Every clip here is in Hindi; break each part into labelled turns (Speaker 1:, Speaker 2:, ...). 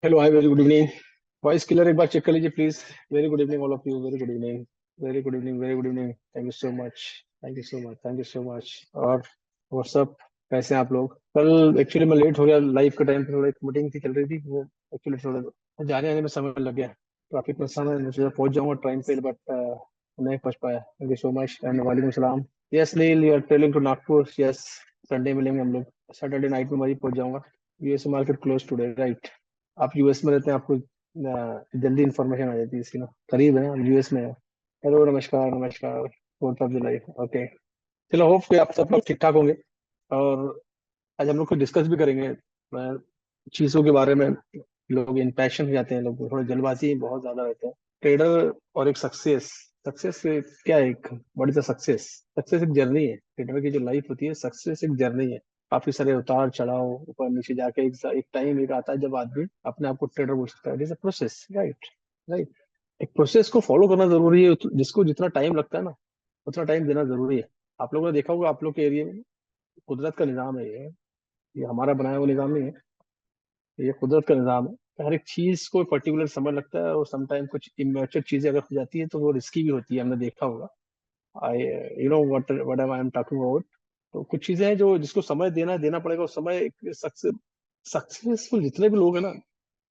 Speaker 1: Hello hi, very good evening. Voice clear एक बार चेक कर लीजिए please. Very good evening all of you, very good evening. Very good evening, very good evening. Thank you so much. Thank you so much, thank you so much. और व्हाट्सअप, कैसे हैं आप लोग? कल एक्चुअली मैं लेट हो गया, लाइव के टाइम पे थोड़ा एक मीटिंग थी चल रही थी, वो एक्चुअली थोड़ा जाने आने में समय लग गया। ट्रैफिक में समय मुझे पहुंच जाऊंगा टाइम पे, बट नहीं पहुंच पाया। Thank you so much and वालेकुम सलाम। Yes Neel, you are travelling to Nagpur? Yes, Sunday मिलेंगे हम लोग। सैटरडे नाइट में वही पहुंच जाऊंगा। US market close today, right? आप यूएस में रहते हैं, आपको जल्दी इंफॉर्मेशन आ जाती है इसकी ना। करीब है, हम यूएस में है। हेलो, नमस्कार नमस्कार। Fourth of July, okay. चलो, होप कि आप सब लोग ठीक ठाक होंगे। और आज हम लोग कुछ डिस्कस भी करेंगे चीज़ों के बारे में। लोग इम्पैशन हो जाते हैं, लोग थोड़ा जल्दबाजी बहुत ज्यादा रहते हैं। ट्रेडर और एक सक्सेस। सक्सेस क्या है? एक बड़ी सा सक्सेस। सक्सेस एक जर्नी है, ट्रेडर की जो लाइफ होती है, सक्सेस एक जर्नी है। काफी सारे उतार चढ़ाव, ऊपर नीचे जाके एक टाइम एक आता है जब आदमी अपने आप को ट्रेडर बोल सकता है। It is a process, right? Right. एक प्रोसेस को फॉलो करना जरूरी है, जिसको जितना टाइम लगता है ना, उतना टाइम देना जरूरी है। आप लोगों ने देखा होगा, आप लोग के एरिया में कुदरत का निजाम है ये हमारा बनाया हुआ निजाम नहीं है। ये कुदरत का निजाम है। हर एक चीज को पर्टिकुलर समय लगता है, और समटाइम कुछ इमेच्योर चीजें अगर हो जाती है तो वो रिस्की भी होती है, हमने देखा होगा। I you know what I am talking about. तो कुछ चीजें हैं जो जिसको समय देना देना पड़ेगा। उस समय सक्सेसफुल जितने भी लोग हैं ना,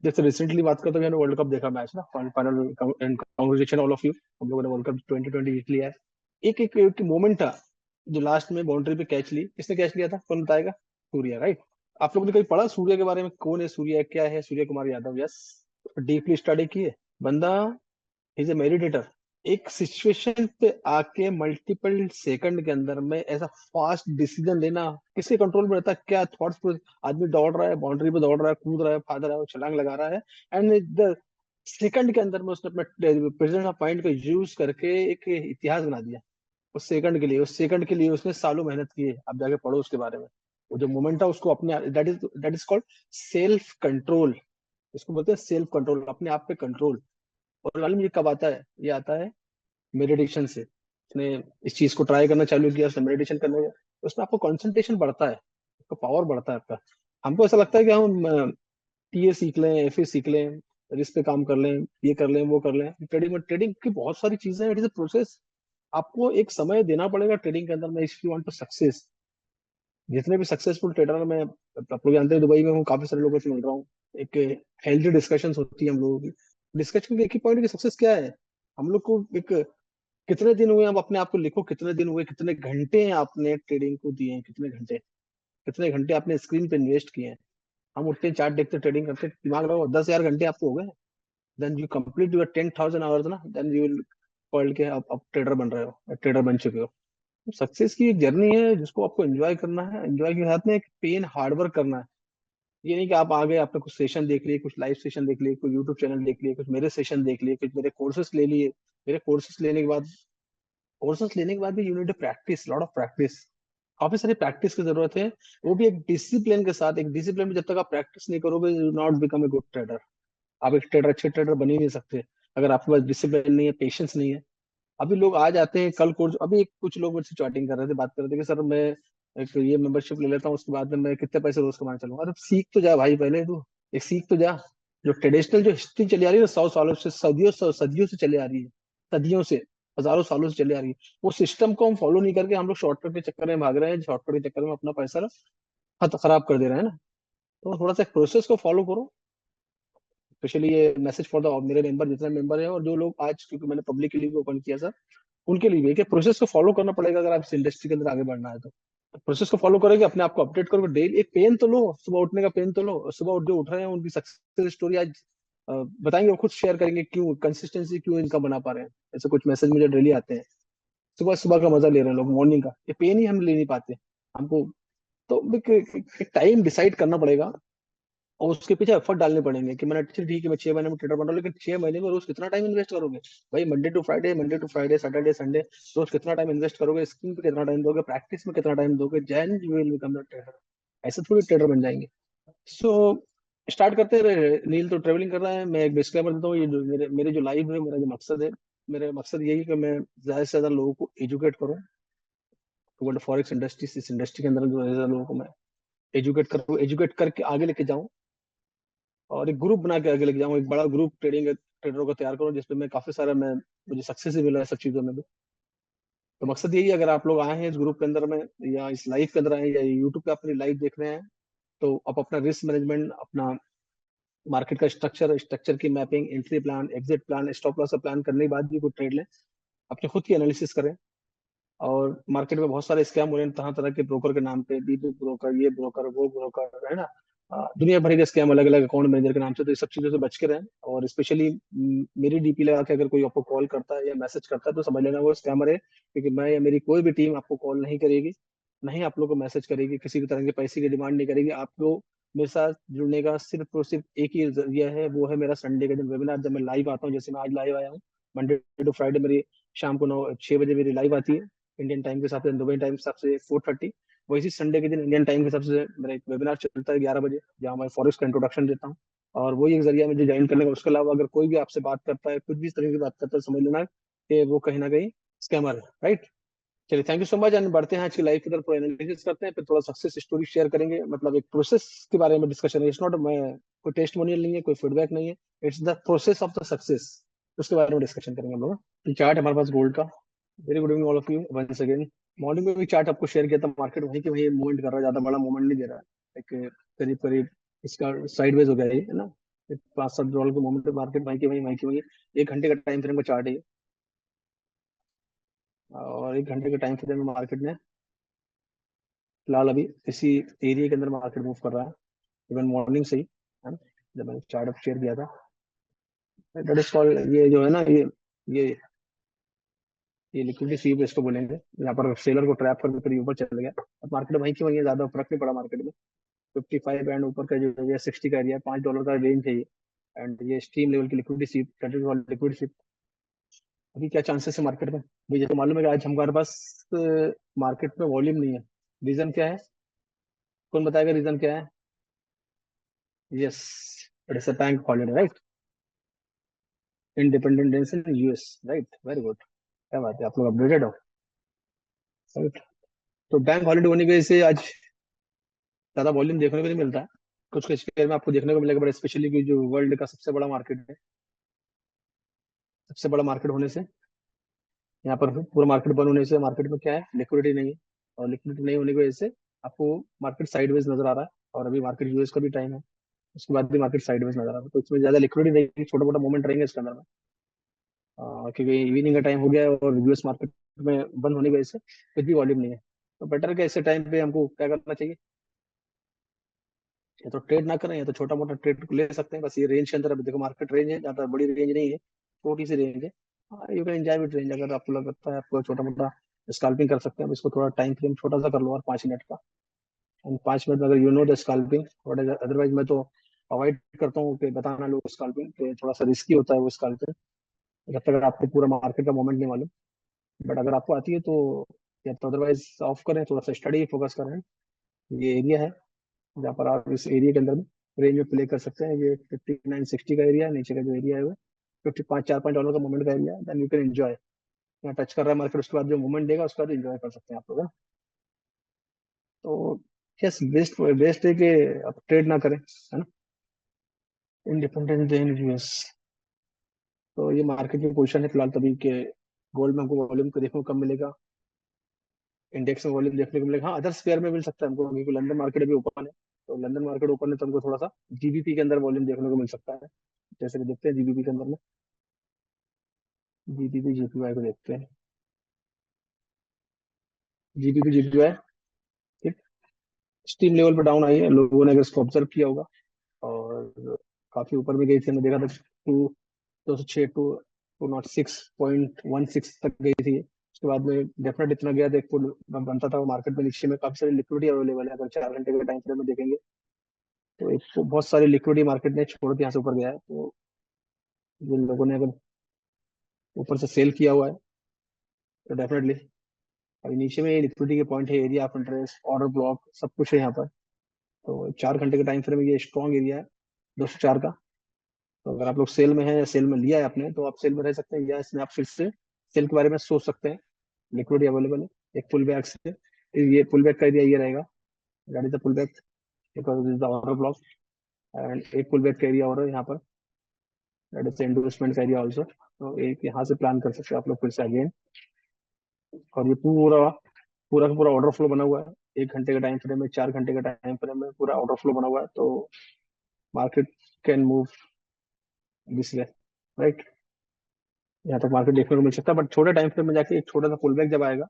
Speaker 1: जैसे रिसेंटली बात करते हैं, वर्ल्ड कप देखा मैच ना, final. And congratulation all of you, हम लोगों ने वर्ल्ड कप 2020 जीत लिया है। एक मोमेंट था जो लास्ट में बाउंड्री पे कैच ली। किसने कैच लिया था, कौन बताएगा? सूर्या, राइट? आप लोगों ने कहीं पढ़ा सूर्य के बारे में? कौन है सूर्य, क्या है Surya Kumar Yadav? Yes, deeply study किए बंदा। Is a meditator. एक सिचुएशन पे आके मल्टीपल सेकंड के अंदर में ऐसा फास्ट डिसीजन लेना किसके कंट्रोल में रहता है? क्या थॉट्स? आदमी दौड़ रहा है, बाउंड्री पे दौड़ रहा है, कूद रहा है, फाद रहा है, छलांग लगा रहा है, एंड द सेकंड के अंदर में उसने अपने प्रेजेंस ऑफ माइंड को यूज करके एक इतिहास बना दिया। उस सेकंड के लिए उसने सालों मेहनत की है। आप जाके पढ़ो उसके बारे में। वो जो मोमेंट था उसको अपने, that is called self control. इसको बोलते हैं सेल्फ कंट्रोल, अपने आप पे कंट्रोल। और मालूम ये कब आता है? ये आता है मेडिटेशन से। उसने इस चीज को ट्राई करना चालू किया, उसने मेडिटेशन करने का। उसमें आपको कंसंट्रेशन बढ़ता है, आपका पावर बढ़ता है आपका। हमको ऐसा लगता है कि हम टीए सीख लें, एफए सीख लें, रिस्क पे काम कर लें, ये कर लें, वो कर लें। ट्रेडिंग की बहुत सारी चीजें हैं, इट इज अ प्रोसेस। आपको एक समय देना पड़ेगा ट्रेडिंग के अंदर में, if you want to success. जितने भी सक्सेसफुल ट्रेडर मैं, आप लोग जानते हैं, दुबई में हूँ, काफी सारे लोगों से मिल रहा हूँ। एक हेल्थी डिस्कशन होती है हम लोगों की। डिस्कशन के एक ही पॉइंट की सक्सेस क्या है? हम लोग को एक, कितने दिन हुए, आप अपने आप को लिखो, कितने दिन हुए, कितने घंटे आपने ट्रेडिंग को दिए हैं, कितने घंटे आपने स्क्रीन पे इन्वेस्ट किए हैं। हम उठते हैं, चार्ट देखते, ट्रेडिंग करते, दिमाग लगाओ, 10,000 घंटे आपको हो गए। Then you complete your 10,000 hours ना, देन यू विल वर्ल्ड के आप ट्रेडर बन रहे हो, ट्रेडर बन चुके हो। सक्सेस की एक जर्नी है जिसको आपको एंजॉय करना है। एंजॉय के साथ में एक पेन हार्डवर्क करना है। ये नहीं कि आप आगे आपने कुछ सेशन देख लिए, कुछ लाइव सेशन देख लिए, कुछ यूट्यूब चैनल देख लिए, कुछ मेरे सेशन देख लिए, कुछ मेरे कोर्सेस ले लिए। मेरे कोर्सेस लेने के बाद भी you need practice, lot of practice. काफी सारी प्रैक्टिस की जरूरत है। वो भी एक डिसिप्लिन के साथ। एक डिसिप्लिन में जब तक आप प्रैक्टिस नहीं करोगे, you not become a good trader. आप एक ट्रेडर, अच्छे ट्रेडर बन ही नहीं सकते अगर आपके पास डिसिप्लिन नहीं है, पेशेंस नहीं है। अभी लोग आ जाते हैं कल कोर्स, अभी कुछ लोग मुझसे चैटिंग कर रहे थे, बात कर रहे थे कि सर मैं एक ये मेंबरशिप ले लेता हूँ, उसके बाद में मैं कितने पैसे रोज कमाना चलूंगा। अरे सीख तो जा भाई, पहले तू एक सीख तो जा। जो ट्रेडिशनल जो हिस्ट्री चली आ रही है ना, 100 सालों से, सदियों से चली आ रही है, सदियों से, हजारों सालों से चली आ रही है, वो सिस्टम को हम फॉलो नहीं करके हम लोग शॉर्टकट के चक्कर में भाग रहे हैं। शॉर्टकट के चक्कर में अपना पैसा ना खराब कर दे रहे हैं ना। तो थोड़ा सा प्रोसेस को फॉलो करो। स्पेशली ये मैसेज फॉर द मेरे मेंबर, जितने मेंबर है और जो लोग आज, क्योंकि मैंने पब्लिक के लिए भी ओपन किया सर, उनके लिए भी कि प्रोसेस को फॉलो करना पड़ेगा अगर आप इस इंडस्ट्री के अंदर आगे बढ़ना है तो। प्रोसेस को फॉलो करोगे, अपने आप को अपडेट करोगे डेली। एक पेन तो लो, सुबह उठने का पेन तो लो। सुबह उठ जो उठ रहे हैं उनकी सक्सेस स्टोरी आज बताएंगे, वो खुद शेयर करेंगे क्यों कंसिस्टेंसी, क्यों इनका बना पा रहे हैं। ऐसे कुछ मैसेज मुझे डेली आते हैं। सुबह सुबह का मजा ले रहे हैं लोग, मॉर्निंग का। ये पेन ही हम ले नहीं पाते हमको। तो एक टाइम डिसाइड करना पड़ेगा और उसके पीछे एफर्ट डालने पड़ेंगे कि मैंने, चलिए ठीक है, मैं 6 महीने में ट्रेडर बन रहा हूँ, लेकिन 6 महीने में रोज कितना टाइम इन्वेस्ट करोगे? भाई Monday to Friday, Saturday Sunday, रोज कितना टाइम इन्वेस्ट करोगे? स्किल पे कितना टाइम दोगे? प्रैक्टिस में कितना टाइम दोगे? Jain you will become the trader. ऐसे थोड़ी ट्रेडर बन जाएंगे। सो स्टार्ट करते रहे। नील तो ट्रेवलिंग कर रहा है, मैं एक डिस्क्लेमर देता हूँ। ये जो मेरे जो लाइव है, मेरा जो मकसद है, मेरा मकसद यही है कि मैं ज्यादा से ज्यादा लोगों को एजुकेट करूँ टुवर्ड फॉरेक्स इंडस्ट्री। इस इंडस्ट्री के अंदर जो है, लोगों को मैं एजुकेट करूँ, एजुकेट करके आगे लेके जाऊँ। और एक ग्रुप बना के आगे लेके जाऊँ, एक बड़ा ग्रुप ट्रेडिंग ट्रेडरों को तैयार करूँ जिसपे मैं काफी सारा मैं मुझे सक्सेस भी मिला है सब चीजों में भी। तो मकसद यही है, अगर आप लोग आए हैं इस ग्रुप के अंदर में या इस लाइव के अंदर आए हैं या यूट्यूब पे अपनी लाइव देख रहे हैं, तो आप अपना रिस्क मैनेजमेंट, अपना मार्केट का स्ट्रक्चर की mapping, entry plan, exit plan, stop loss का प्लान करने के बाद भी कोई ट्रेड लें, अपने खुद की एनालिसिस करें। और मार्केट में बहुत सारे स्कैम हो रहे हैं तरह तरह के, ब्रोकर के नाम पे, बीबी ब्रोकर, ये ब्रोकर, वो ब्रोकर, है ना। दुनिया भर के स्कैम अलग अलग अकाउंट मैनेजर के नाम से, तो ये सब चीजों से बच के रहें। और स्पेशली मेरी डीपी लगा के अगर कोई आपको कॉल करता है या मैसेज करता है तो समझ लेना वो स्कैमर है, क्योंकि मैं या मेरी कोई भी टीम आपको कॉल नहीं करेगी, नहीं आप लोग को मैसेज करेगी, किसी भी तरह के पैसे की डिमांड नहीं करेगी। आपको मेरे साथ जुड़ने का सिर्फ और सिर्फ एक ही जरिया है, वो है मेरा संडे के दिन वेबिनार, जब मैं लाइव आता हूँ, जैसे मैं आज लाइव आया हूँ। मंडे टू फ्राइडे मेरी शाम को 9-6 बजे मेरी लाइव आती है इंडियन टाइम के हिसाब से, दुबई टाइम के हिसाब से 4:30। वैसे संडे के दिन इंडियन टाइम के हिसाब से मेरा एक वेबिनार चलता है 11 बजे, जहाँ मैं फॉरेक्स का इंट्रोडक्शन देता हूँ। और वही एक जरिया मुझे ज्वाइन करने का। उसके अलावा अगर कोई भी आपसे बात करता है, कुछ भी इस तरह की बात करता है, समझ लेना कि वो कहीं ना कहीं स्कैमर है, राइट। चलिए, thank you so much, and बढ़ते हैं आज की लाइफ की तरफ, एनालिसिस करते हैं, फिर थोड़ा सक्सेस स्टोरी शेयर करेंगे, मतलब एक प्रोसेस के बारे में डिस्कशन है। इट्स नॉट, मैं कोई टेस्टमोनियल नहीं है, कोई फीडबैक नहीं है, it's the process of the success. उसके बारे में डिस्कशन करेंगे हम लोग। तो चार्ट हमारे पास गोल्ड का। Very good evening all of you once again. Morning में भी चार्ट आपको शेयर किया था, मार्केट वहीं के वहीं मूवमेंट कर रहा है, ज्यादा बड़ा मूवमेंट नहीं दे रहा है, एक करीब करीब इसका साइडवेज हो गया है ना। 5-7 डॉलर का मूवमेंट, मार्केट वहीं के वहीं 1 घंटे का टाइम फ्रेम का चार्ट है ये। और 1 घंटे के टाइम फ्रेम में मार्केट ने फिलहाल अभी इसी एरिया के अंदर मार्केट मूव कर रहा है, इवन मॉर्निंग से ही, है ना। जब मैंने चार्ट अप शेयर किया था, दैट इज कॉल्ड, ये जो है ना, ये ये लिक्विडिटी स्वीप इसको बोलेंगे। यहाँ पर सेलर को ट्रैप करके फिर ऊपर चल गया। अब मार्केट वहीं की वहीं है, ज्यादा फर्क नहीं पड़ा मार्केट में। 55 एंड ऊपर का जो है 60 का एरिया, $5 का रेंज है ये। एंड ये स्ट्रीम लेवल की लिक्विडिटी स्वीप, लिक्विडिटी स्वीप। अभी क्या चांसेस है मार्केट में? मुझे तो मालूम है कि आज हमारे पास मार्केट में वॉल्यूम नहीं है। रीजन क्या है? कौन बताएगा रीजन क्या है? Yes, it is a bank holiday, right. Independence in US, right, very good. क्या बात है, आप लोग अपडेटेड हो, राइट। तो बैंक हॉलीडे होने की वजह से आज ज्यादा वॉल्यूम देखने को नहीं मिलता है। कुछ कुछ शेयर में आपको देखने को मिलेगा, बट स्पेशली कि जो वर्ल्ड का सबसे बड़ा मार्केट है, सबसे बड़ा मार्केट होने से यहाँ पर पूरा मार्केट बंद होने से मार्केट में क्या है, लिक्विडिटी नहीं है। और लिक्विडिटी नहीं होने की वजह से आपको मार्केट साइडवेज नजर आ रहा है। और अभी मार्केट यूएस का भी टाइम है, उसके बाद भी मार्केट साइडवेज नजर आ रहा है, तो इसमें ज्यादा लिक्विडिटी नहीं, छोटा मोटा मूवमेंट रहेंगे इसके अंदर में। क्योंकि इवनिंग का टाइम हो गया है और यूएस मार्केट में बंद होने की वजह से कुछ भी वॉल्यूम नहीं है। तो बेटर है ऐसे टाइम पे हमको क्या करना चाहिए, या तो ट्रेड ना करें या तो छोटा मोटा ट्रेड ले सकते हैं, बस ये रेंज के अंदर। अभी देखो मार्केट रेंज है, ज्यादा बड़ी रेंज नहीं है, छोटी सी रेंज है। You can enjoy with range, अगर आपको लगता है आपको छोटा मोटा स्कैल्पिंग कर सकते हैं। अब इसको थोड़ा टाइम फ्रेम छोटा सा कर लो, और 5 मिनट का। एंड 5 मिनट में अगर you know the scalping, otherwise मैं तो अवॉइड करता हूँ कि बताना लोग स्कैल्पिंग, तो थोड़ा सा रिस्की होता है वो स्कैल्पिंग, जब तक अगर आपको पूरा मार्केट का मोमेंट नहीं मालूम। बट अगर आपको आती है तो, या तो अदरवाइज ऑफ करें, थोड़ा सा स्टडी फोकस करें। ये एरिया है जहाँ पर आप इस एरिया के अंदर में रेंज में प्ले कर सकते हैं। ये 59-60 का एरिया है, नीचे का जो एरिया है वो 4-5 डॉलर का मोमेंट का एरिया है। Then you can enjoy. यहाँ टच कर रहा है मार्केट, उसके बाद जो मोमेंट देगा उसके बाद एंजॉय कर सकते हैं आप लोग, है। तो यस, बेस्ट बेस्ट है कि आप ट्रेड ना करें, है ना। Independent in US. तो ये मार्केट की पोजीशन है फिलहाल तभी के। गोल्ड में हमको वॉल्यूम को देखने को कम मिलेगा, इंडेक्स में वॉल्यूम देखने को मिलेगा। हाँ, अदर स्पेयर में मिल सकता है हमको, क्योंकि लंदन मार्केट अभी ओपन है। तो लंदन मार्केट ओपन है तो हमको थोड़ा सा जीबीपी के अंदर वॉल्यूम देखने को मिल सकता है। जैसे कि देखते हैं जीबीपी के अंदर में, जीबीपी जीपीवाई को देखते हैं। जीबीपी जीपीवाई ठीक स्टीम लेवल पर डाउन आई है, लोगों ने अगर इसको ऑब्जर्व किया होगा। और काफी ऊपर में गई थी, हमने देखा था 206 206.16 तक गई थी। उसके बाद में डेफिनेट इतना गया, देख बनता था मार्केट में नीचे में काफी सारी लिक्विडिटी अवेलेबल है। अगर 4 घंटे के टाइम फ्रेम में देखेंगे तो एक तो बहुत सारी लिक्विडिटी मार्केट ने छोड़ के यहाँ से ऊपर गया है। तो जिन लोगों ने अगर ऊपर से सेल किया हुआ है तो डेफिनेटली अभी नीचे में लिक्विडिटी के पॉइंट है, area of interest, order block, सब कुछ है यहाँ पर। तो 4 घंटे के टाइम फ्रेम में ये स्ट्रॉन्ग एरिया है 204 का। तो अगर आप लोग सेल में हैं या सेल में लिया है आपने, तो आप सेल में रह सकते हैं, या इसमें आप फिर से सेल के बारे में सोच सकते हैं। लिक्विडिटी अवेलेबल है एक पुल बैक से। ये पुल बैक का एरिया ये रहेगा, that is the pull back, because this is the order block. And एक पुल बैक का एरिया और है यहाँ पर, दैट इज इन्वेस्टमेंट का एरिया ऑल्सो। तो एक यहाँ से प्लान कर सकते हो आप लोग फिर से अगेन। और ये पूरा पूरा का पूरा ऑर्डर फ्लो बना हुआ है, 1 घंटे का टाइम फ्रेम में, 4 घंटे का टाइम फ्रेम में पूरा ऑर्डर फ्लो बना हुआ है। तो market can move this way, right. यहाँ तक मार्केट देखने को मिल सकता है, बट छोटे टाइम फ्रेम में जाके एक छोटा सा पुल बैक जब आएगा,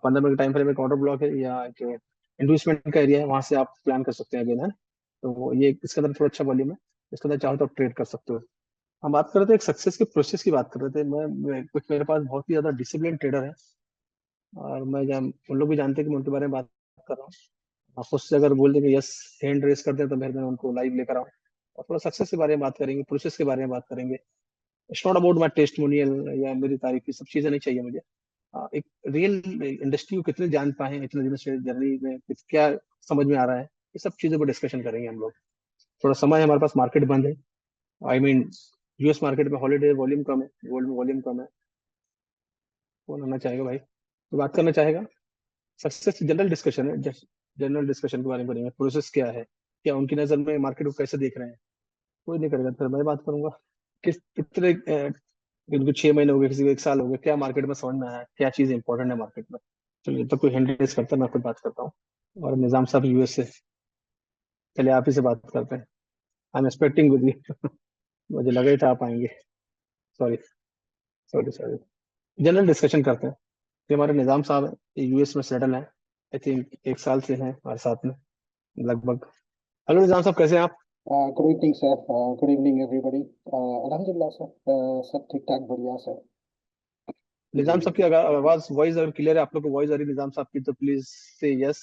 Speaker 1: 15 मिनट टाइम फ्रेम में एक ऑर्डर ब्लॉक है या एक इन्वेस्टमेंट का एरिया है, वहां से आप प्लान कर सकते हैं अगेन, है ना। तो ये इसके अंदर थोड़ा अच्छा वॉल्यूम है, इसके अंदर चाहो तो आप ट्रेड कर सकते हो। हम बात कर रहे थे एक सक्सेस के प्रोसेस की बात कर रहे थे। कुछ मेरे पास बहुत ही ज्यादा डिसिप्लिन ट्रेडर है, और उन लोग भी जानते हैं कि मैं उनके बारे में बात कर रहा हूँ। आप उससे अगर बोल देंगे यस, हैंड रेस कर दें, तो फिर मैं उनको लाइव लेकर आऊँ और थोड़ा सक्सेस के बारे में बात करेंगे, प्रोसेस के बारे में बात करेंगे। It's not about my testimonial या मेरी तारीफ, ये सब चीजें नहीं चाहिए मुझे। एक रियल इंडस्ट्री को कितने जान पाए हैं इतने दिनों से, जर्नी में क्या समझ में आ रहा है, ये सब चीजों पर डिस्कशन करेंगे हम लोग। थोड़ा समय है हमारे पास, मार्केट बंद है, आई मीन यूएस मार्केट में हॉलीडे, वॉल्यूम कम है, गोल्ड में वॉल्यूम कम है। कौन होना चाहेगा भाई, तो बात करना चाहेगा। सक्सेस जनरल डिस्कशन है, जस्ट जनरल डिस्कशन के बारे में करेंगे। प्रोसेस क्या है, क्या उनकी नजर में मार्केट को कैसे देख रहे हैं। कोई नहीं करेगा, फिर मैं बात करूंगा। किस कितने किसी को 6 महीने हो गए, किसी को 1 साल हो गया, क्या मार्केट में समझ में आया, क्या चीज इंपॉर्टेंट है मार्केट में। चलिए, तो कोई हैंड रेस करता है, मैं खुद बात करता हूँ। और निजाम साहब यूएस से, चलिए आप ही से बात करते हैं। I am expecting with you. मुझे लगा ही था आप आएंगे। Sorry, sorry, sorry. General discussion करते हैं कि हमारे निजाम साहब हैं, यूएस में सेटल हैं, आई थिंक 1 साल से हैं हमारे साथ में लगभग। हेलो निजाम साहब, कैसे हैं आप?
Speaker 2: Good evening sir. Good evening everybody. अल्हम्दुलिल्लाह सर, सब ठीक ठाक बढ़िया सर। जी।
Speaker 1: निजाम साहब की अगर आवाज, वॉइस अगर क्लियर है आप लोग को, वॉइस आ रही है निजाम साहब की, तो प्लीज से यस।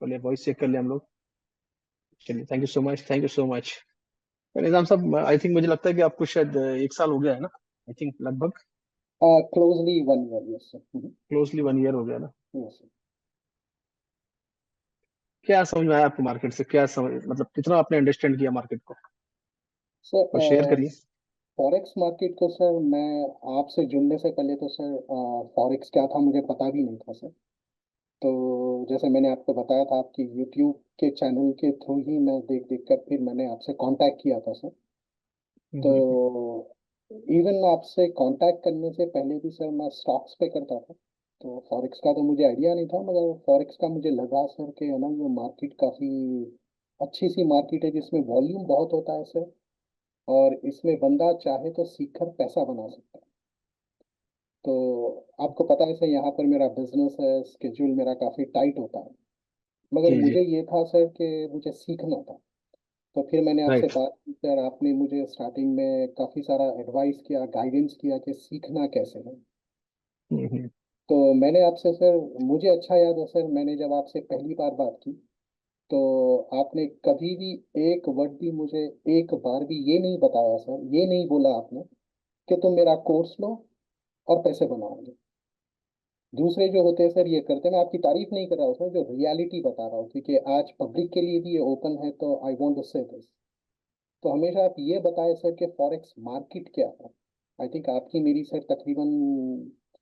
Speaker 1: पहले वॉइस चेक कर लिया हम लोग। चलिए, thank you so much, thank you so much. Nizam साहब, आई थिंक मुझे लगता है कि आपको शायद 1 साल हो गया है ना, आई थिंक लगभग।
Speaker 2: Closely 1 year, yes sir.
Speaker 1: Closely 1 year हो गया ना।
Speaker 2: Yes sir.
Speaker 1: क्या समझ में आया आपको मार्केट से, क्या समझ, मतलब कितना आपने अंडरस्टैंड किया मार्केट को, और शेयर
Speaker 2: सर,
Speaker 1: करिए।
Speaker 2: फॉरेक्स मार्केट को सर, मैं आपसे जुड़ने से पहले तो सर फॉरेक्स क्या था मुझे पता भी नहीं था सर। तो जैसे मैंने आपको बताया था, आपकी यूट्यूब के चैनल के थ्रू ही मैं देख देख कर फिर मैंने आपसे कांटेक्ट किया था सर। तो
Speaker 1: हम्म,
Speaker 2: इवन आपसे कांटेक्ट करने से पहले भी सर मैं स्टॉक्स पे करता था। तो फॉरेक्स का तो मुझे आइडिया नहीं था, मगर फॉरेक्स का मुझे लगा सर कि है ना, ये मार्केट काफ़ी अच्छी सी मार्केट है जिसमें वॉल्यूम बहुत होता है सर। और इसमें बंदा चाहे तो सीख कर पैसा बना सकता है। तो आपको पता है सर, यहाँ पर मेरा बिजनेस है, स्केड्यूल मेरा काफ़ी टाइट होता है। मगर
Speaker 1: जी जी।
Speaker 2: मुझे ये था सर कि मुझे सीखना था। तो फिर मैंने आपसे
Speaker 1: राइट।
Speaker 2: बात की सर, आपने मुझे स्टार्टिंग में काफ़ी सारा एडवाइस किया, गाइडेंस किया कि सीखना कैसे है।
Speaker 1: हम्म।
Speaker 2: तो मैंने आपसे सर, मुझे अच्छा याद है सर, मैंने जब आपसे पहली बार बात की तो आपने कभी भी एक वर्ड भी मुझे, एक बार भी ये नहीं बताया सर, ये नहीं बोला आपने कि तुम मेरा कोर्स लो और पैसे बनाओगे। दूसरे जो होते हैं सर ये करते हैं, मैं आपकी तारीफ नहीं कर रहा हूँ सर, जो रियलिटी बता रहा हूँ, क्योंकि आज पब्लिक के लिए भी ये ओपन है, तो आई वांट टू से दिस। तो हमेशा आप ये बताएं सर कि फॉरेक्स मार्केट क्या है। आई थिंक आपकी मेरी सर तकरीबन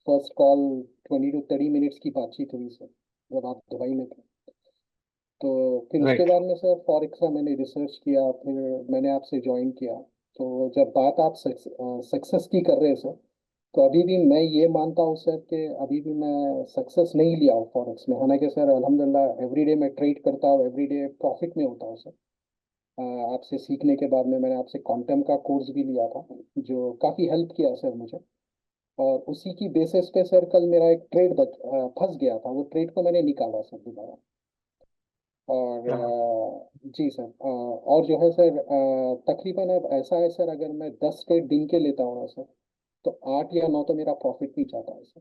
Speaker 2: फर्स्ट कॉल 20 to 30 मिनट्स की बातचीत हुई सर, जब आप दुबई में थे। तो फिर उसके
Speaker 1: राइट।
Speaker 2: बाद में सर फॉरेक्स का मैंने रिसर्च किया, फिर मैंने आपसे ज्वाइन किया। तो जब बात आप सक्सेस की कर रहे हैं सर, तो अभी भी मैं ये मानता हूँ सर कि अभी भी मैं सक्सेस नहीं लिया हूँ फॉरेक्स में। हालांकि सर अल्हम्दुलिल्लाह एवरीडे मैं ट्रेड करता हूँ, एवरीडे प्रॉफिट में होता हूँ सर। आपसे सीखने के बाद में मैंने आपसे क्वांटम का कोर्स भी लिया था, जो काफ़ी हेल्प किया सर मुझे। और उसी की बेसिस पे सर कल मेरा एक ट्रेड फंस गया था, वो ट्रेड को मैंने निकाला सर दोबारा। और
Speaker 1: क्या बात।
Speaker 2: जी सर, और जो है सर, तकरीबन अब ऐसा है सर, अगर मैं 10 ट्रेड दिन के लेता हूँ ना सर, तो 8 या 9 तो मेरा प्रॉफिट भी जाता है सर।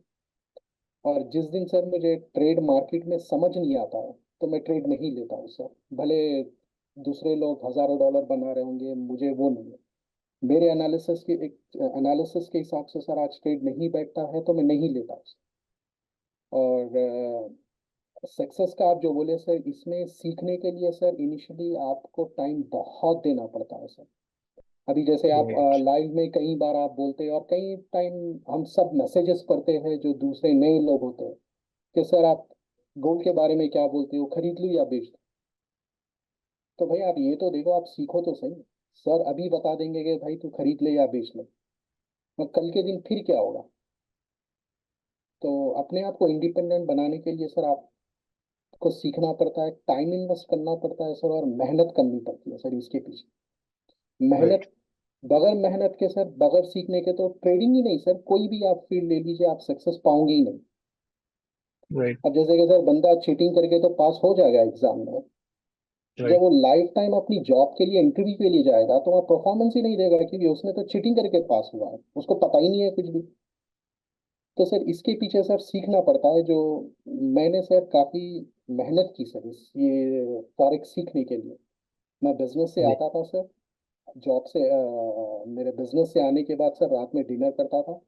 Speaker 2: और जिस दिन सर मुझे ट्रेड मार्केट में समझ नहीं आता है, तो मैं ट्रेड नहीं लेता हूँ सर। भले दूसरे लोग हजारों डॉलर बना रहे होंगे, मुझे वो नहीं है। मेरे एनालिसिस के हिसाब से सर आज ट्रेड नहीं बैठता है तो मैं नहीं लेता हूँ सर। और सक्सेस का आप जो बोले सर, इसमें सीखने के लिए सर इनिशियली आपको टाइम बहुत देना पड़ता है सर। अभी जैसे आप
Speaker 1: ग्रेट।
Speaker 2: लाइव में कई बार आप बोलते हैं, और कई टाइम हम सब मैसेजेस पढ़ते हैं जो दूसरे नए लोग होते हैं कि सर आप गोल्ड के बारे में क्या बोलते हो, खरीद लूँ या बेच दूँ। तो भाई आप ये तो देखो, आप सीखो तो सही। सर अभी बता देंगे कि भाई तू खरीद ले या बेच ले, मैं कल के दिन फिर क्या होगा? तो अपने आप को इंडिपेंडेंट बनाने के लिए सर आपको सीखना पड़ता है, टाइम इन्वेस्ट करना पड़ता है सर, और मेहनत करनी पड़ती है सर इसके पीछे।
Speaker 1: राइट।
Speaker 2: मेहनत, बगैर मेहनत के सर, बगैर सीखने के तो ट्रेडिंग ही नहीं सर, कोई भी आप फील्ड ले लीजिए, आप सक्सेस पाओगे ही नहीं।
Speaker 1: राइट।
Speaker 2: अब जैसे कि सर बंदा चीटिंग करके तो पास हो जाएगा एग्जाम में, जब
Speaker 1: राइट।
Speaker 2: वो लाइफ टाइम अपनी जॉब के लिए इंटरव्यू के लिए जाएगा तो वहाँ परफॉर्मेंस ही नहीं देगा, क्योंकि उसने तो चीटिंग करके पास हुआ है, उसको पता ही नहीं है कुछ भी। तो सर इसके पीछे सर सीखना पड़ता है, जो मैंने सर काफी मेहनत की सर इस ये फॉरेक्स सीखने के लिए। मैं बिजनेस से
Speaker 1: जी।
Speaker 2: आता था सर, जॉब से मेरे बिजनेस से आने के बाद सर रात में डिनर करता था,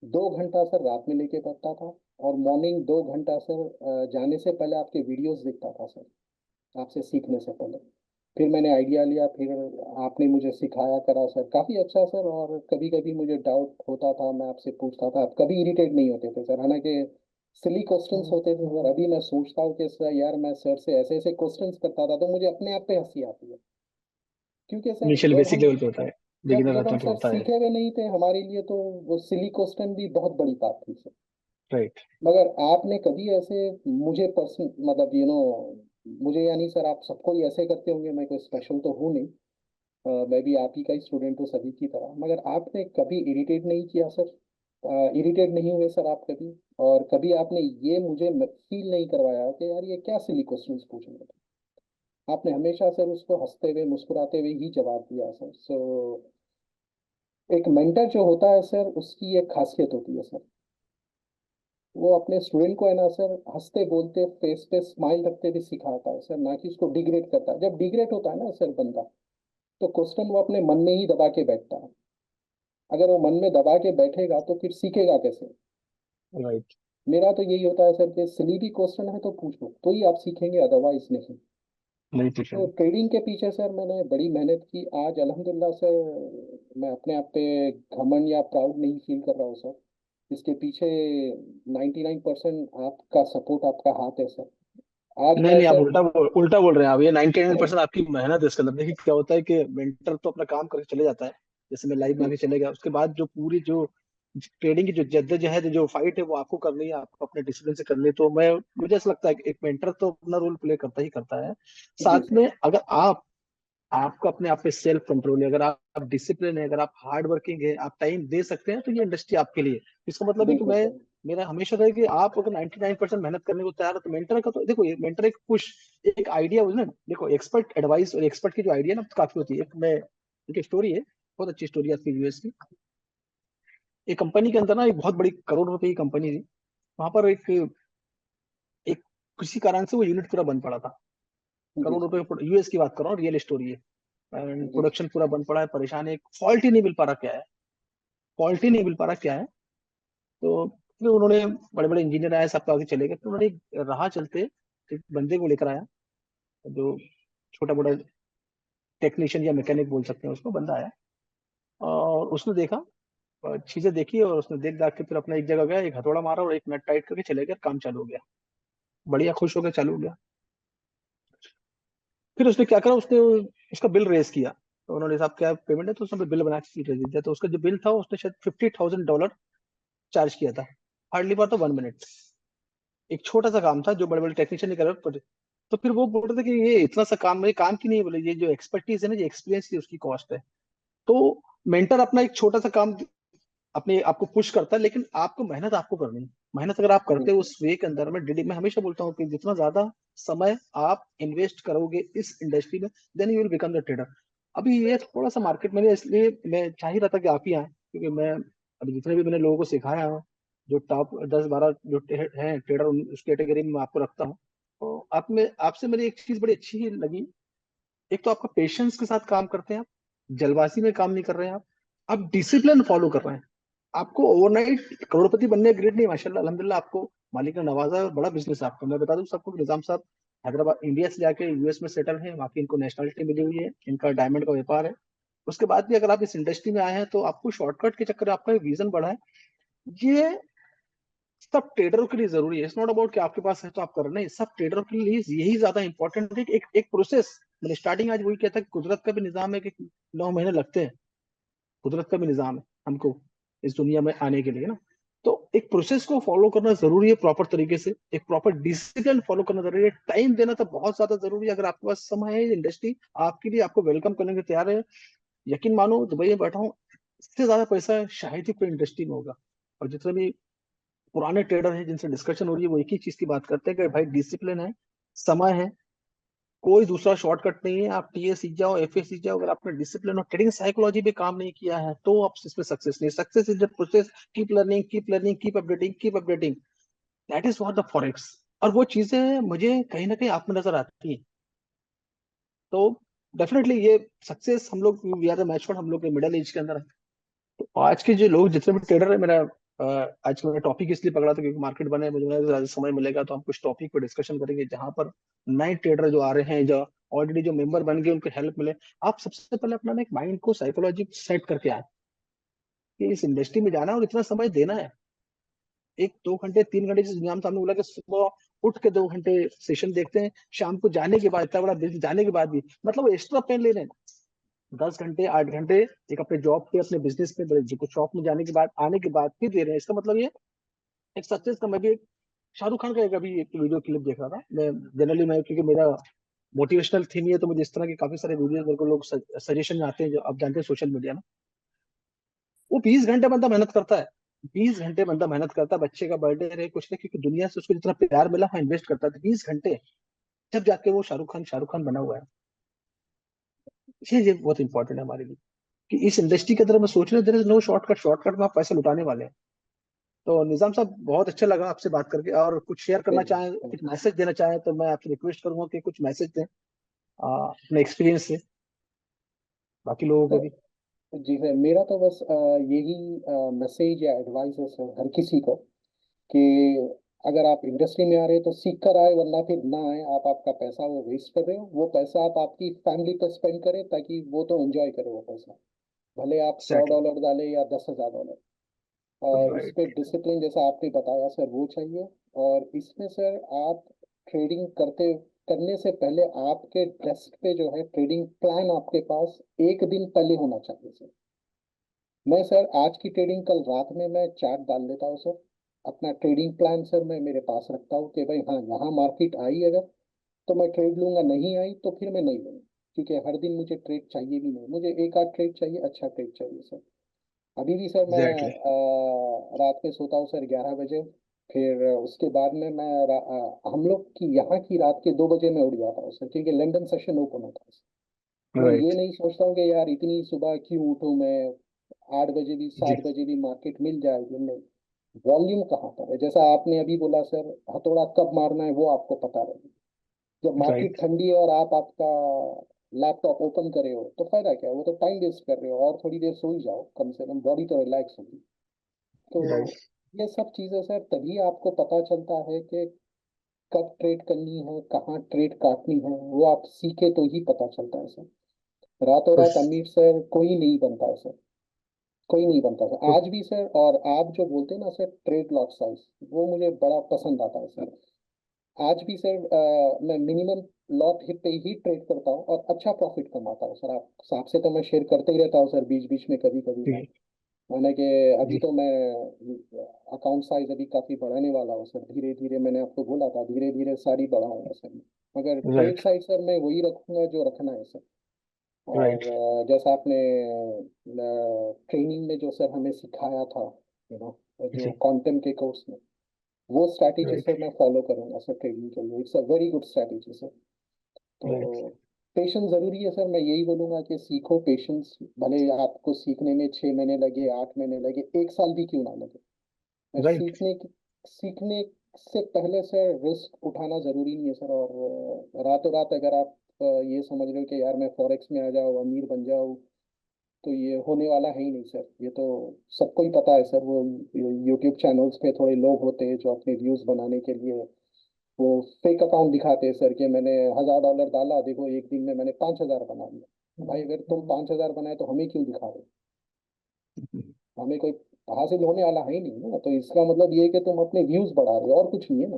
Speaker 2: 2 घंटा सर रात में लेके पढ़ता था, और मॉर्निंग 2 घंटा सर जाने से पहले आपके वीडियोस देखता था सर, आपसे सीखने से पहले। फिर मैंने आइडिया लिया, फिर आपने मुझे सिखाया करा सर, काफ़ी अच्छा सर। और कभी कभी मुझे डाउट होता था, मैं आपसे पूछता था, आप कभी इरिटेट नहीं होते थे सर, हालांकि सिली क्वेश्चंस होते थे सर। अभी मैं सोचता हूँ कि सर यार मैं सर से ऐसे ऐसे क्वेश्चंस करता था तो मुझे अपने आप पे हंसी आती है, क्योंकि सर
Speaker 1: इनिशियल बेसिक लेवल पे होता है,
Speaker 2: जब
Speaker 1: बिगिनर
Speaker 2: जब हम
Speaker 1: अटेम्प्ट
Speaker 2: सर
Speaker 1: होता है।
Speaker 2: सीखे हुए नहीं थे, हमारे लिए तो वो सिली क्वेश्चन भी बहुत बड़ी बात थी सर।
Speaker 1: राइट।
Speaker 2: मगर आपने कभी ऐसे मुझे पर्सन मतलब मुझे यानी सर आप सबको ही ऐसे करते होंगे, मैं कोई स्पेशल तो हूँ नहीं, मैं भी आप ही का ही स्टूडेंट हूँ सभी की तरह, मगर आपने कभी इरिटेट नहीं किया सर? इरिटेट नहीं हुए सर आप कभी? और कभी आपने ये मुझे फील नहीं करवाया कि यार ये क्या सिली क्वेश्चंस पूछ रहे थे? आपने हमेशा सर उसको हंसते हुए मुस्कुराते हुए ही जवाब दिया सर। सो एक मेंटर जो होता है सर, उसकी एक खासियत होती है सर, वो अपने स्टूडेंट को है ना सर, हंसते बोलते फेस पे स्माइल रखते हुए सिखाता है सर, ना कि उसको डिग्रेड करता है। जब डिग्रेड होता है ना सर बंदा, तो क्वेश्चन वो अपने मन में ही दबा के बैठता है। अगर वो मन में दबा के बैठेगा तो फिर सीखेगा कैसे?
Speaker 1: राइट।
Speaker 2: मेरा तो यही होता है सर कि सिली भी क्वेश्चन है तो पूछो, तो ही आप सीखेंगे, अदरवाइज नहीं।
Speaker 1: नहीं
Speaker 2: तो
Speaker 1: पूछेंगे।
Speaker 2: ट्रेडिंग के पीछे सर मैंने बड़ी मेहनत की, आज अल्हम्दुलिल्लाह सर मैं अपने आप पे घमंड या प्राउड नहीं फील कर रहा हूँ सर। इसके पीछे 99% आपका सपोर्ट, आपका हाथ है सर। आज
Speaker 1: नहीं
Speaker 2: मैं
Speaker 1: नहीं, आप
Speaker 2: सर
Speaker 1: उल्टा बोल रहे हैं। आप ये 99% आपकी मेहनत है इसके अंदर। देखिए क्या होता है कि मेंटर तो अपना काम करके चले जाता है, जैसे मैं लाइव में आके चले गया, उसके बाद जो पूरी जो ट्रेडिंग की जो जद्दोजहद जो फाइट है वो आपको करनी है, आपको अपने डिसिप्लिन से करनी है। तो मैं मुझे ऐसा लगता है कि एक मेंटर तो अपना रोल प्ले करता ही करता है।
Speaker 2: जी
Speaker 1: साथ
Speaker 2: सर।
Speaker 1: में अगर आपको अपने आप पे सेल्फ कंट्रोल है, अगर आप डिसिप्लिन है, अगर आप हार्ड वर्किंग है, आप टाइम दे सकते हैं, तो ये इंडस्ट्री आपके लिए। इसका मतलब है कि
Speaker 2: बिल्कुल
Speaker 1: मैं
Speaker 2: सर।
Speaker 1: मेरा हमेशा था कि आप अगर 99% मेहनत करने को तैयार है, तो मेंटर का तो देखो, ये मेंटर एक पुश, एक आइडिया ना। देखो एक्सपर्ट एडवाइस और एक्सपर्ट की जो आइडिया ना काफी होती है। एक स्टोरी है, बहुत अच्छी स्टोरी है आपकी यूएस की। एक कंपनी के अंदर ना, एक बहुत बड़ी करोड़ रुपए की कंपनी थी। वहां पर एक किसी कारण से वो यूनिट पूरा बंद पड़ा था।
Speaker 2: जी
Speaker 1: करोड़
Speaker 2: सर।
Speaker 1: रुपए, यूएस की बात कर रहा हूँ, रियल स्टोरी है।
Speaker 2: जी सर।
Speaker 1: प्रोडक्शन पूरा बंद पड़ा है, परेशान है, फॉल्ट ही नहीं मिल पा रहा क्या है, फॉल्ट ही नहीं मिल पा रहा क्या है। तो फिर उन्होंने, बड़े बड़े इंजीनियर आए, सब तो आगे चले गए, तो उन्होंने एक राह चलते एक बंदे को लेकर आया, जो छोटा मोटा टेक्नीशियन या मैकेनिक बोल सकते हैं उसको, बंदा आया। और उसने देखा, चीजें देखी, और उसने देख दाख के फिर अपना एक जगह गया, एक हथौड़ा मारा और एक नट टाइट करके चले गया, काम चालू हो गया। बढ़िया, खुश हो गया, चालू हो गया। फिर उसने क्या करा, उसने उसका बिल रेज किया। तो उन्होंने, साहब क्या पेमेंट है, तो उसने बिल बना के दे दिया। तो उसका जो बिल था, उसने शायद $50,000 चार्ज किया था। हार्डली बात, तो 1 मिनट, एक छोटा सा काम था जो बड़े बड़े टेक्नीशियन नहीं कर रहे थे। तो फिर वो बोल रहे थे कि ये इतना सा काम, ये काम की नहीं है, बोले ये जो एक्सपर्टीज है ना, ये एक्सपीरियंस की उसकी कॉस्ट है। तो मेंटर अपना एक छोटा सा काम अपने आपको पुश करता है, लेकिन आपको मेहनत आपको करनी है। मेहनत अगर आप करते हो
Speaker 2: बिल्कुल।
Speaker 1: उस वे के अंदर में, मैं हमेशा बोलता हूँ कि जितना ज्यादा समय आप इन्वेस्ट करोगे इस इंडस्ट्री में, then you will become the trader. अभी ये थोड़ा सा मार्केट में, इसलिए मैं चाह ही रहा था कि आप ही आए, क्योंकि मैं अभी जितने भी मैंने लोगों को सिखाया है, जो टॉप 10-12 जो हैं ट्रेडर, उस कैटेगरी में मैं आपको रखता हूँ। तो आप में आपसे मेरी एक चीज बड़ी अच्छी ही लगी। एक तो आपका पेशेंस के साथ काम करते हैं आप, जल्दबाजी में काम नहीं कर रहे हैं आप डिसिप्लिन फॉलो कर रहे हैं। आपको ओवरनाइट करोड़पति बनने ग्रेड नहीं, माशाल्लाह अल्हम्दुलिल्लाह, आपको मालिक ने नवाजा है और बड़ा बिजनेस है आपका। मैं बता दूं सबको कि निजाम साहब हैदराबाद, इंडिया से जाके यूएस में सेटल है, वहाँ की इनको नेशनलिटी मिली हुई है, इनका डायमंड का व्यापार है। उसके बाद भी अगर आप इस इंडस्ट्री में आए हैं, तो आपको शॉर्टकट के चक्कर में आपका विजन बढ़ा है। ये सब ट्रेडरों के लिए जरूरी है। इट्स नॉट अबाउट कि आपके पास है तो आप कर रहे हैं। नहीं, सब ट्रेडरों के लिए यही ज्यादा इंपॉर्टेंट है कि एक एक प्रोसेस, मैंने स्टार्टिंग आज वही कहता कि कुदरत का भी निजाम है कि 9 महीने लगते हैं, कुदरत का भी निजाम है हमको इस दुनिया में आने के लिए ना। तो एक प्रोसेस को फॉलो करना जरूरी है प्रॉपर तरीके से, एक प्रॉपर डिसिप्लिन फॉलो करना जरूरी है, टाइम देना तो बहुत ज्यादा जरूरी है। अगर आपके पास समय है, इंडस्ट्री आपके लिए आपको वेलकम करने के तैयार है, यकीन मानो दुबई में बैठा हूँ, इससे ज्यादा पैसा शायद ही कोई इंडस्ट्री में होगा। और जितने भी पुराने ट्रेडर हैं जिनसे डिस्कशन हो रही है वो एक ही चीज की बात करते हैं कि भाई डिसिप्लिन है, समय है, कोई दूसरा शॉर्टकट नहीं है। आप टीए सीख जाओ, एफए सीख जाओ, अगर आपने डिसिप्लिन और ट्रेडिंग साइकोलॉजी पे काम नहीं किया है तो आप इसमें सक्सेस नहीं। Success is the process, keep learning, keep learning, keep updating, keep updating, that is what the forex. और वो चीजें मुझे कहीं ना कहीं आप में नजर आती हैं। तो डेफिनेटली ये सक्सेस हम लोग, वी आर द मैच्योर, हम लोग के मिडिल एज के अंदर है। तो आज के जो लोग जितने भी ट्रेडर है, मेरा आज का टॉपिक इसलिए पकड़ा था क्योंकि मार्केट बने, मुझे लगा ज्यादा समय मिलेगा तो हम कुछ टॉपिक पर डिस्कशन करेंगे जहां पर नए ट्रेडर जो आ रहे हैं, जो ऑलरेडी जो मेंबर बन गए, उनको हेल्प मिले। आप सबसे पहले अपना ना एक माइंड को साइकोलॉजी सेट करके आए कि इस इंडस्ट्री में जाना है और इतना समय देना है। 1 2 घंटे 3 घंटे, जिस नियम सामने बोला कि सुबह उठ के 2 घंटे सेशन देखते हैं, शाम को जाने के बाद, इतना बड़ा बिजनेस जाने के बाद भी, मतलब वो एक्स्ट्रा पेन ले रहे हैं। 10 घंटे 8 घंटे एक अपने जॉब पे, अपने बिजनेस पे, बड़े जो शॉप में जाने के बाद, आने के बाद फिर दे रहे हैं। इसका मतलब ये एक सक्सेस का। मैं भी एक शाहरुख खान का एक अभी एक वीडियो क्लिप देख रहा था। मैं जनरली, मैं क्योंकि मेरा मोटिवेशनल थीम ही है तो मुझे इस तरह के काफी सारे वीडियो मेरे को लोग सजेशन आते हैं, जो आप जानते हैं सोशल मीडिया में। वो 20 घंटे बंदा मेहनत करता है, 20 घंटे बंदा मेहनत करता है, बच्चे का बर्थडे रहे कुछ नहीं, क्योंकि दुनिया से उसको जितना प्यार मिला वहाँ इन्वेस्ट करता है 20 घंटे, जब जाके वो शाहरुख खान बना हुआ है। ये बहुत इंपॉर्टेंट है हमारे लिए कि इस इंडस्ट्री की तरफ मैं सोच रहे हैं, there is no shortcut, shortcut में आप पैसे लुटाने वाले हैं। तो निजाम साहब, बहुत अच्छा लगा आपसे बात करके, और कुछ शेयर करना
Speaker 2: बिल्कुल
Speaker 1: चाहें,
Speaker 2: बिल्कुल।
Speaker 1: कुछ मैसेज देना चाहें तो मैं आपसे रिक्वेस्ट करूंगा कि कुछ मैसेज दें अपने एक्सपीरियंस से बाकी लोगों को भी।
Speaker 2: तो जी सर, मेरा तो बस यही मैसेज या एडवाइस है सर हर किसी को कि अगर आप इंडस्ट्री में आ रहे हैं तो सीख कर आए, वरना फिर ना आए। आप आपका पैसा वो वेस्ट कर रहे हो, वो पैसा आप आपकी फैमिली पर स्पेंड करें ताकि वो तो एंजॉय करे वो पैसा। भले आप सौ
Speaker 1: एग्जैक्टली।
Speaker 2: डॉलर डालें या 10,000 डॉलर। और इस पे
Speaker 1: राइट।
Speaker 2: डिसिप्लिन जैसा आपने बताया सर वो चाहिए। और इसमें सर आप ट्रेडिंग करते करने से पहले आपके डेस्क पे जो है ट्रेडिंग प्लान आपके पास एक दिन पहले होना चाहिए सर। मैं सर आज की ट्रेडिंग कल रात में मैं चार्ट डाल लेता हूँ सर। अपना ट्रेडिंग प्लान सर मैं मेरे पास रखता हूँ कि भाई हाँ यहाँ मार्केट आई अगर तो मैं ट्रेड लूंगा, नहीं आई तो फिर मैं नहीं लूंगा। क्योंकि हर दिन मुझे ट्रेड चाहिए भी नहीं, मुझे एक आध ट्रेड चाहिए, अच्छा ट्रेड चाहिए सर। अभी भी सर मैं
Speaker 1: एग्जैक्टली।
Speaker 2: रात में सोता हूँ सर 11 बजे। फिर उसके बाद में मैं हम लोग की यहाँ की रात के 2 बजे मैं उठ जाता हूँ सर, क्योंकि लंदन सेशन ओपन होता है सर। मैं ये
Speaker 1: राइट।
Speaker 2: नहीं सोचता हूँ कि यार इतनी सुबह क्यों उठूँ मैं, 8 बजे भी
Speaker 1: जी।
Speaker 2: 7 बजे भी मार्केट मिल जाएगी। नहीं, वॉल्यूम कहाँ पर है, जैसा आपने अभी बोला सर, हथौड़ा कब मारना है वो आपको पता रहे। जब मार्केट
Speaker 1: राइट।
Speaker 2: ठंडी है और आप आपका लैपटॉप ओपन करे हो तो फायदा क्या है, वो तो टाइम वेस्ट कर रहे हो। और थोड़ी देर सो ही जाओ, कम से कम बॉडी तो रिलैक्स होगी। तो
Speaker 1: राइट।
Speaker 2: ये सब चीज़ें सर तभी आपको पता चलता है कि कब ट्रेड करनी है, कहाँ ट्रेड काटनी है, वो आप सीखे तो ही पता चलता है सर। रातों रात
Speaker 1: खुश।
Speaker 2: अमीर सर कोई नहीं बनता है सर, कोई नहीं बनता सर
Speaker 1: खुश।
Speaker 2: आज भी सर। और आप जो बोलते हैं ना सर ट्रेड लॉट साइज, वो मुझे बड़ा पसंद आता है सर। आज भी सर मैं मिनिमम लॉट हिट पे ही ट्रेड करता हूँ और अच्छा प्रॉफिट कमाता हूँ सर। आप आपसे तो मैं शेयर करते ही रहता हूँ सर बीच बीच में, कभी कभी
Speaker 1: जी।
Speaker 2: मैं माने कि अभी
Speaker 1: जी।
Speaker 2: तो मैं अकाउंट साइज अभी काफी बढ़ाने वाला हूँ सर। धीरे धीरे मैंने आपको बोला था धीरे धीरे सारी बढ़ाऊंगा सर। मगर ट्रेड
Speaker 1: राइट।
Speaker 2: साइज सर मैं वही रखूंगा जो रखना है सर। और
Speaker 1: राइट।
Speaker 2: जैसा आपने ट्रेनिंग में जो सर हमें सिखाया था, यू नो, जो
Speaker 1: जी।
Speaker 2: कंटेंट के कोर्स में, वो स्ट्रैटेजी
Speaker 1: राइट।
Speaker 2: सर मैं फॉलो करूंगा सर ट्रेडिंग के लिए। It's a very good strategy sir. तो
Speaker 1: राइट।
Speaker 2: पेशेंस जरूरी है सर, मैं यही बोलूंगा कि सीखो पेशेंस। भले आपको सीखने में 6 महीने लगे, 8 महीने लगे, 1 साल भी क्यों ना लगे। मैं
Speaker 1: राइट।
Speaker 2: सीखने से पहले सर रिस्क उठाना जरूरी नहीं है सर। और रातों रात अगर आप ये समझ रहे हो कि यार मैं फॉरेक्स में आ जाऊँ अमीर बन जाऊँ, तो ये होने वाला है ही नहीं सर। ये तो सबको ही पता है सर। वो यूट्यूब चैनल्स पे थोड़े लोग होते हैं जो अपने व्यूज बनाने के लिए वो फेक अकाउंट दिखाते हैं सर कि मैंने 1,000 डॉलर डाला, देखो एक दिन में मैंने 5,000 बना लिया। भाई अगर तुम 5,000 बनाए तो हमें क्यों दिखा रहे हो? हमें कोई हासिल होने वाला है ही नहीं ना। तो इसका मतलब ये है कि तुम अपने व्यूज बढ़ा रहे हो और कुछ नहीं है ना।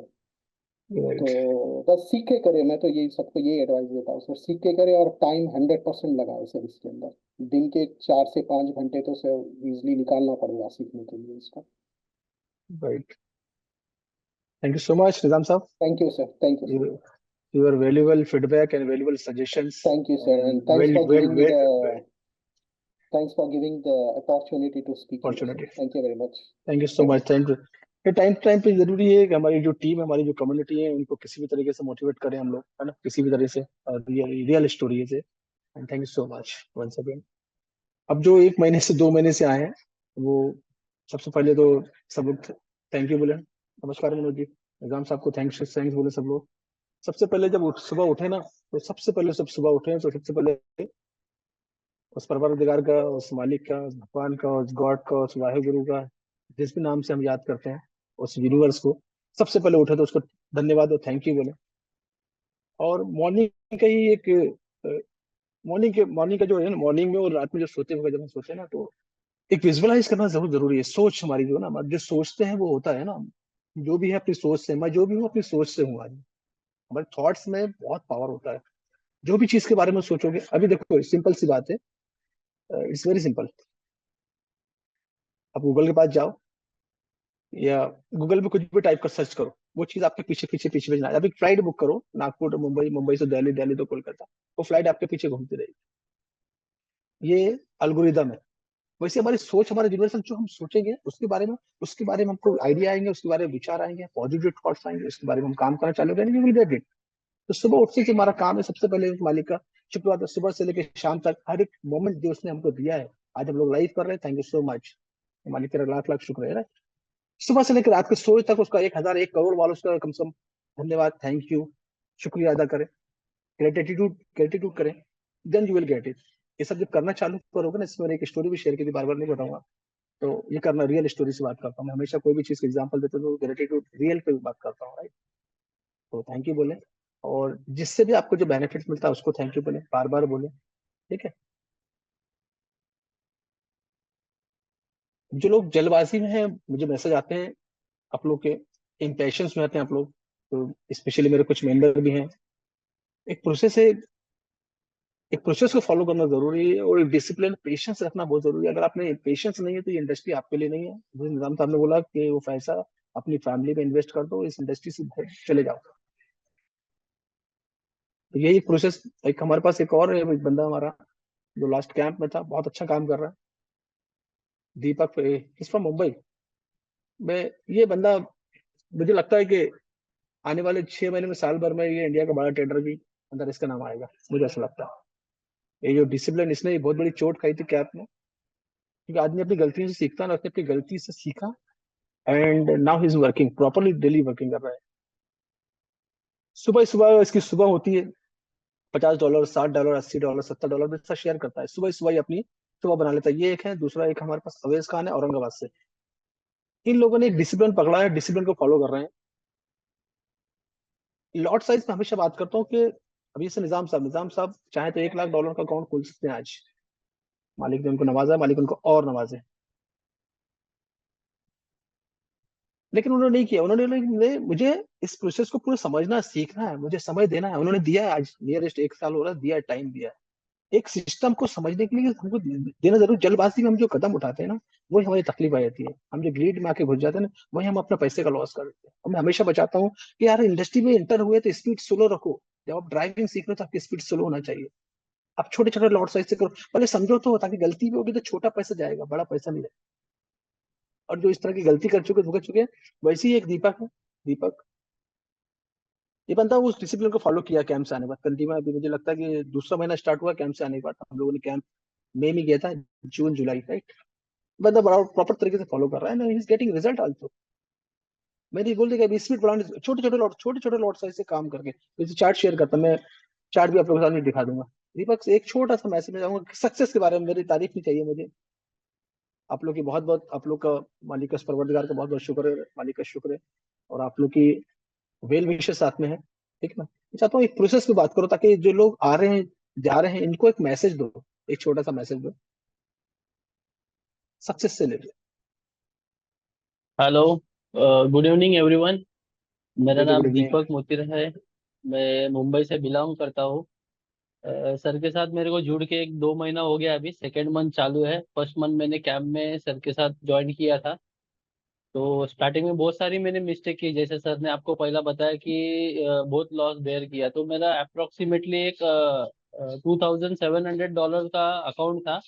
Speaker 1: राइट।
Speaker 2: तो बस सीख के करें, मैं तो यही सबको यही एडवाइस देता हूँ सर, सीख के करें और टाइम 100% लगाए सर इसके अंदर। दिन के 4 से 5 घंटे तो सर इजिली निकालना पड़ेगा सीखने के लिए इसका।
Speaker 1: Right. Thank you so much Nizam साहब।
Speaker 2: Thank you sir, thank you sir.
Speaker 1: Your valuable feedback and valuable suggestions
Speaker 2: thank you sir, and
Speaker 1: and well
Speaker 2: thanks for giving the opportunity to speak here sir.
Speaker 1: opportunity.
Speaker 2: Thank you very much.
Speaker 1: Thank you so much. Thank you. ये टाइम पे जरूरी है कि हमारी जो टीम है, हमारी जो कम्युनिटी है, उनको किसी भी तरीके से मोटिवेट करें हम लोग, है ना, किसी भी तरह से रियल स्टोरी से। And thank you so much once again. अब जो 1 महीने से 2 महीने से आए हैं, वो सबसे पहले तो सब लोग थैंक यू बोले। नमस्कार मनोज जी, निजाम साहब को थैंक्स थैंक्स बोले सब लोग। सबसे पहले जब सुबह उठे ना, तो सबसे पहले सब सुबह उठे तो सबसे पहले उस परवरदिगार का, उस मालिक का, उस भगवान का, उस गॉड का, उस वाहिगुरु का, जिस भी नाम से हम याद करते हैं, उस यूनिवर्स को सबसे पहले उठे तो उसको धन्यवाद और थैंक यू बोले। और मॉर्निंग का ही एक मॉर्निंग का जो है ना, मॉर्निंग में और रात में जो सोते हुए जब हम सोते हैं ना, तो एक विजुअलाइज करना जरूर जरूरी है। सोच हमारी जो है ना, हम जो सोचते हैं वो होता है ना, जो भी है अपनी सोच से। मैं जो भी हूँ अपनी सोच से हूँ। आज हमारे थॉट्स में बहुत पावर होता है। जो भी चीज के बारे में सोचोगे, अभी देखो सिंपल सी बात है, इट्स वेरी सिंपल। आप गूगल के पास जाओ या गूगल पे कुछ भी टाइप कर सर्च करो, वो चीज आपके पीछे ना, अभी फ्लाइट बुक करो नागपुर to मुंबई, मुंबई से दिल्ली, दिल्ली तो कोलकाता, वो फ्लाइट आपके पीछे घूमती रहेगी। ये अल्गोरिदम है। वैसे हमारी सोच, हमारे यूनिवर्सल जो हम सोचेंगे उसके बारे में हमको आइडिया आएंगे, उसके बारे में विचार आएंगे, पॉजिटिव थॉट्स आएंगे, उसके बारे में हम काम करना चालू करेंगे, विल गेट इट। तो सुबह उठते से हमारा काम है सबसे पहले उस मालिक का शुक्रवार है, सुबह से लेकर शाम तक हर एक मोमेंट जो उसने हमको दिया है, आज हम लोग लाइव कर रहे हैं, थैंक यू सो मच। मालिक तेरा लाख लाख शुक्र है। सुबह से लेकर रात के सोए तक उसका 1,000 1 करोड़ वालों उसका कम से कम धन्यवाद, थैंक यू, शुक्रिया अदा करें, ग्रेटिट्यूड ग्रेटिट्यूड करें, then you will get it. ये सब जब करना चालू करोगे ना, इसमें मैंने एक स्टोरी भी शेयर की थी, बार बार नहीं बताऊंगा। तो ये करना, रियल स्टोरी से बात करता हूँ मैं हमेशा, कोई भी चीज का एग्जांपल देते तो ग्रेटिट्यूड रियल पे बात करता हूँ, राइट। तो थैंक यू बोले, और जिससे भी आपको जो बेनिफिट मिलता है उसको थैंक यू बोले, बार बार बोले, ठीक है। जो लोग जल्दबाजी में हैं, मुझे मैसेज आते हैं, आप लोग के इम्पेशंस में आते हैं आप लोग, तो स्पेशली मेरे कुछ मेंबर भी हैं। एक प्रोसेस है, एक प्रोसेस को फॉलो करना जरूरी है, और एक डिसिप्लिन पेशेंस रखना बहुत जरूरी है। अगर आपने पेशेंस नहीं है तो ये इंडस्ट्री आपके लिए नहीं है। जिस निजाम साहब ने बोला कि वो पैसा अपनी फैमिली में इन्वेस्ट कर दो, इस इंडस्ट्री से बाहर चले जाओ, तो यही प्रोसेस। एक हमारे पास एक और है, एक बंदा हमारा जो लास्ट कैंप में था, बहुत अच्छा काम कर रहा है, दीपक इज फ्रॉम मुंबई में। ये बंदा, मुझे लगता है कि आने वाले 6 महीने में, साल भर में, ये इंडिया का बड़ा ट्रेडर भी अंदर इसका नाम आएगा, मुझे ऐसा लगता है। ये जो डिसिप्लिन, इसने ये बहुत बड़ी चोट खाई थी कैप में, क्योंकि आदमी अपनी गलतियों से सीखता है ना, उसने अपनी गलती से सीखा, and now he is working properly, daily working कर रहा है। सुबह सुबह इसकी सुबह होती है, $50, $60, $80, $70 में इसका शेयर करता है, सुबह सुबह ही अपनी सुबह बना लेता है। ये एक है। दूसरा एक हमारे पास अवेज खान है औरंगाबाद से। इन लोगों ने एक डिसिप्लिन पकड़ा है, डिसिप्लिन को फॉलो कर रहे हैं। लॉट साइज में हमेशा बात करता हूँ कि अभी से निजाम साहब चाहे तो $1 लाख का अकाउंट खोल सकते हैं आज। मालिक ने उनको नवाजा है, मालिक उनको और नवाजे, लेकिन उन्होंने नहीं किया। मुझे इस प्रोसेस को पूरा समझना है, सीखना है, मुझे समय देना है। उन्होंने दिया है, आज नियरेस्ट 1 साल हो रहा है, दिया है, टाइम दिया है। एक सिस्टम को समझने के लिए हमको देना जरूर। जल्दबाजी में हम जो कदम उठाते हैं ना, वही हमारी तकलीफ आ जाती है। हम जो ग्रीड में आके घुस जाते हैं ना, वही हम अपना पैसे का लॉस कर देते हैं। और मैं हमेशा बचाता हूँ कि यार इंडस्ट्री में इंटर हुए तो स्पीड स्लो रखो। जब आप ड्राइविंग सीख रहे हो तो आपकी स्पीड स्लो होना चाहिए। आप छोटे छोटे लॉट साइज से करो, पहले समझो तो, ताकि गलती भी होगी तो छोटा पैसा जाएगा, बड़ा पैसा नहीं जाएगा। और जो इस तरह की गलती कर चुके, भुगत चुके हैं, वैसे ही एक दीपक है। दीपक, ये बंदा उस डिसिप्लिन को फॉलो किया कैंप से आने के बाद कंटिन्यू। अभी मुझे लगता है कि दूसरा महीना स्टार्ट हुआ कैंप से आने के बाद, हम लोगों ने कैंप मई में गया था, जून जुलाई, राइट। बंदा बड़ा प्रॉपर तरीके से फॉलो कर रहा है ना, he is getting result also. मैंने ये बोल दिया कि अभी स्पीड बढ़ाने, छोटे छोटे लॉट साइज से काम करके, जैसे चार्ट शेयर करता मैं, चार्ट भी आप लोगों के सामने दिखा दूंगा। दीपक से एक छोटा सा मैसेज में जाऊंगा, सक्सेस के बारे में मेरी तारीफ नहीं चाहिए मुझे। आप लोग की बहुत बहुत, आप लोग का, मालिक का, परवरदिगार का बहुत बहुत शुक्र है, मालिक का शुक्र है, और आप लोग की वेल विशेष साथ में है, ठीक है ना। मैं चाहता हूँ एक प्रोसेस पे बात करो, ताकि जो लोग आ रहे हैं, जा रहे हैं, इनको एक मैसेज दो, एक छोटा सा मैसेज दो, सक्सेस से लेके।
Speaker 3: Hello, good evening everyone. मेरा
Speaker 1: वेरी गुड
Speaker 3: नाम
Speaker 1: इवनिंग।
Speaker 3: दीपक मोतिर है। मैं मुंबई से बिलोंग करता हूँ। सर के साथ मेरे को जुड़ के 1-2 महीना हो गया, अभी सेकेंड मंथ चालू है। फर्स्ट मंथ मैंने कैंप में सर के साथ ज्वाइन किया था। तो स्टार्टिंग में बहुत सारी मैंने मिस्टेक की, जैसे सर ने आपको पहला बताया कि बहुत लॉस बेयर किया। तो मेरा अप्रोक्सीमेटली एक $2,700 का अकाउंट था,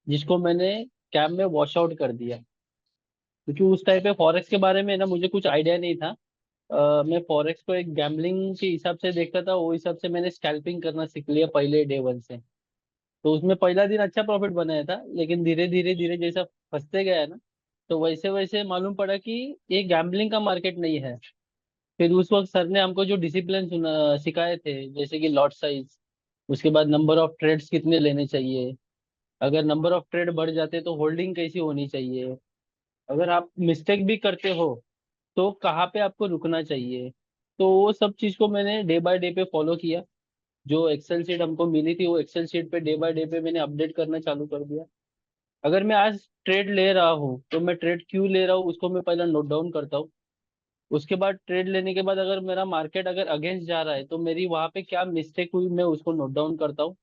Speaker 3: जिसको मैंने कैंप में वॉश आउट कर दिया। क्योंकि उस टाइप पे फॉरेक्स के बारे में ना मुझे कुछ आइडिया नहीं था। मैं फॉरेक्स को एक गैम्बलिंग के हिसाब से देखता था, वो हिसाब से मैंने स्कैल्पिंग करना सीख लिया पहले डे वन से। तो उसमें पहला दिन अच्छा प्रॉफिट बनाया था, लेकिन धीरे धीरे धीरे जैसा फंसते गया ना, तो वैसे वैसे मालूम पड़ा कि ये गैम्बलिंग का मार्केट नहीं है। फिर उस वक्त सर ने हमको जो डिसिप्लिन सिखाए थे, जैसे कि लॉट साइज, उसके बाद नंबर ऑफ ट्रेड्स कितने लेने चाहिए, अगर नंबर ऑफ ट्रेड बढ़ जाते तो होल्डिंग कैसी होनी चाहिए, अगर आप मिस्टेक भी करते हो तो कहाँ पे आपको रुकना चाहिए। तो वो सब चीज को मैंने डे बाय डे पे फॉलो किया। जो एक्सेल शीट हमको मिली थी, वो एक्सेल शीट पे डे बाय डे पे मैंने अपडेट करना चालू कर दिया। अगर मैं आज ट्रेड ले रहा हूँ तो मैं ट्रेड क्यों ले रहा हूँ उसको मैं पहले नोट डाउन करता हूँ। उसके बाद ट्रेड लेने के बाद अगर मेरा मार्केट अगर अगेंस्ट जा रहा है तो मेरी वहां पे क्या मिस्टेक हुई मैं उसको नोट डाउन करता हूँ।